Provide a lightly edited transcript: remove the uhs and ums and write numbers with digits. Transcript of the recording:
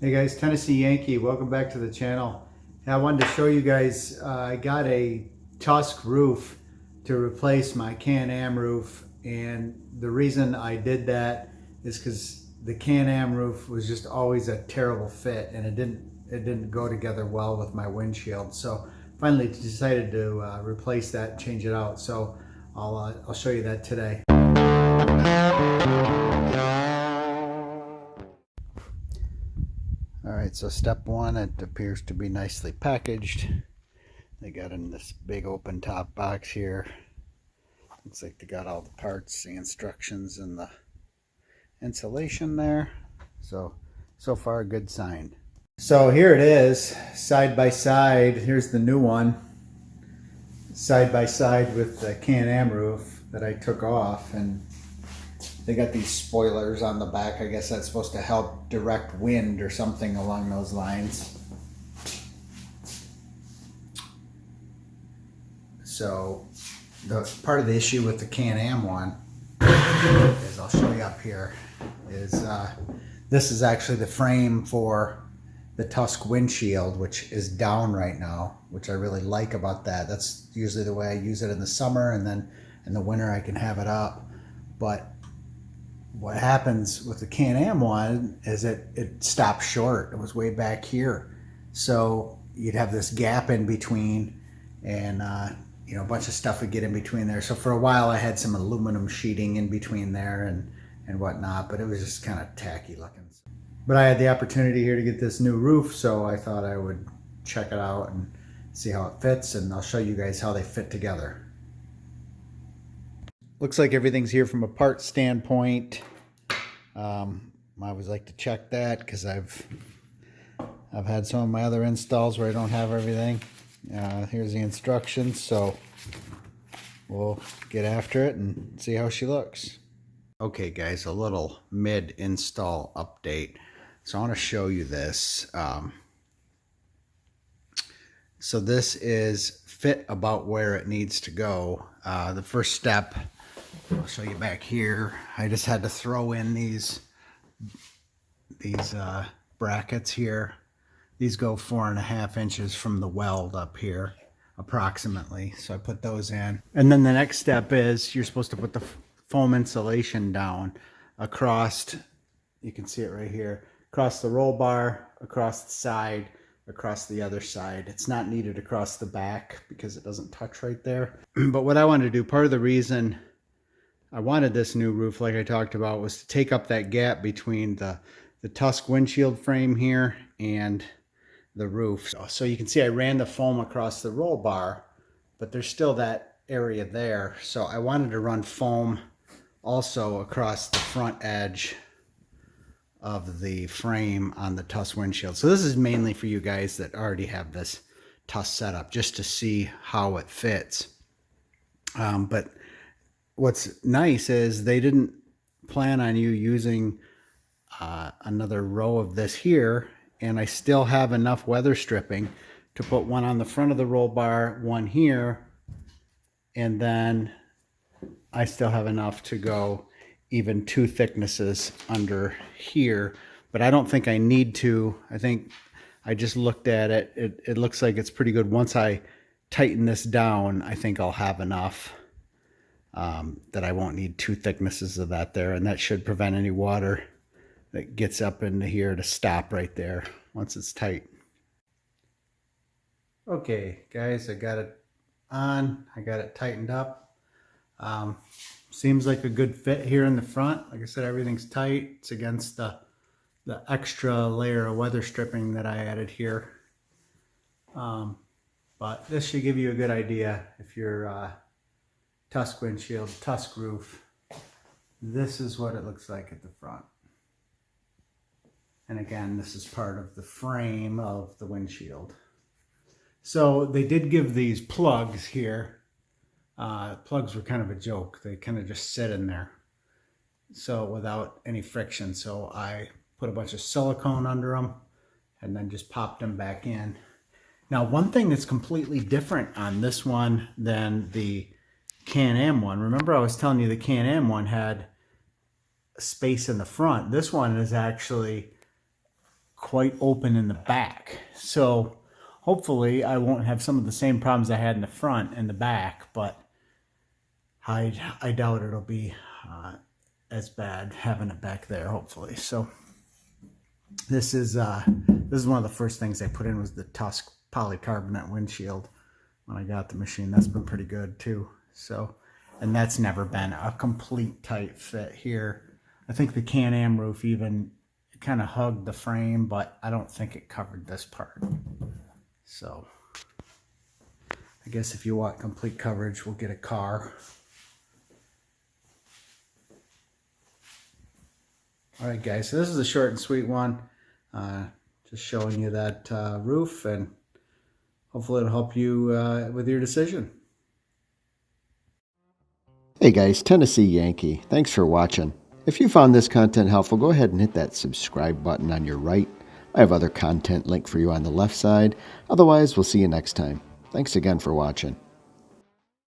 Hey guys, Tennessee Yankee, welcome back to the channel. I wanted to show you guys, I got a Tusk roof to replace my Can-Am roof, and the reason I did that is because the Can-Am roof was just always a terrible fit, and it didn't go together well with my windshield. So finally decided to replace that and change it out. So I'll show you that today. All right, so step one, it appears to be nicely packaged. They got in this big open top box here. Looks like they got all the parts, the instructions, and the insulation there. So far a good sign. So here it is, side by side. Here's the new one, side by side with the Can-Am roof that I took off, and they got these spoilers on the back. I guess that's supposed to help direct wind or something along those lines. So the part of the issue with the Can-Am one is, I'll show you up here, is this is actually the frame for the Tusk windshield, which is down right now, which I really like about that. That's usually the way I use it in the summer, and then in the winter I can have it up. But what happens with the Can-Am one is it stops short. It was way back here. So you'd have this gap in between, and you know, a bunch of stuff would get in between there. So for a while I had some aluminum sheeting in between there and whatnot, but it was just kind of tacky looking. But I had the opportunity here to get this new roof, so I thought I would check it out and see how it fits, and I'll show you guys how they fit together. Looks like everything's here from a part standpoint. I always like to check that because I've had some of my other installs where I don't have everything. Here's the instructions, so we'll get after it and see how she looks. Okay guys, a little mid-install update. So I want to show you this. So this is fit about where it needs to go. The first step, I'll show you back here. I just had to throw in these brackets here. These go 4.5 inches from the weld up here, approximately. So I put those in. And then the next step is you're supposed to put the foam insulation down across, you can see it right here, across the roll bar, across the side, across the other side. It's not needed across the back because it doesn't touch right there. But what I wanted to do, part of the reason I wanted this new roof, like I talked about, was to take up that gap between the Tusk windshield frame here and the roof. So you can see I ran the foam across the roll bar, but there's still that area there. So I wanted to run foam also across the front edge of the frame on the Tusk windshield. So this is mainly for you guys that already have this Tusk setup, just to see how it fits. But what's nice is they didn't plan on you using another row of this here, and I still have enough weather stripping to put one on the front of the roll bar, one here, and then I still have enough to go even 2 thicknesses under here. But I don't think I need to. I think I just looked at it. It looks like it's pretty good. Once I tighten this down, I think I'll have enough that I won't need 2 thicknesses of that there, and that should prevent any water that gets up into here to stop right there once it's tight. Okay guys, I got it on, I got it tightened up. Seems like a good fit here in the front. Like I said, everything's tight. It's against the extra layer of weather stripping that I added here. But this should give you a good idea if you're Tusk windshield, Tusk roof. This is what it looks like at the front. And again, this is part of the frame of the windshield. So they did give these plugs here. Plugs were kind of a joke. They kind of just sit in there, so without any friction. So I put a bunch of silicone under them and then just popped them back in. Now, one thing that's completely different on this one than the Can-Am one, remember I was telling you the Can-Am one had space in the front. This one is actually quite open in the back. So hopefully I won't have some of the same problems I had in the front and the back, but I doubt it'll be as bad having it back there, hopefully. So this is one of the first things I put in was the Tusk polycarbonate windshield when I got the machine. That's been pretty good too. So, and that's never been a complete tight fit here. I think the Can-Am roof even kind of hugged the frame, but I don't think it covered this part. So I guess if you want complete coverage, we'll get a car. All right, guys, so this is a short and sweet one. Just showing you that roof, and hopefully it'll help you with your decision. Hey guys, Tennessee Yankee. Thanks for watching. If you found this content helpful, go ahead and hit that subscribe button on your right. I have other content linked for you on the left side. Otherwise, we'll see you next time. Thanks again for watching.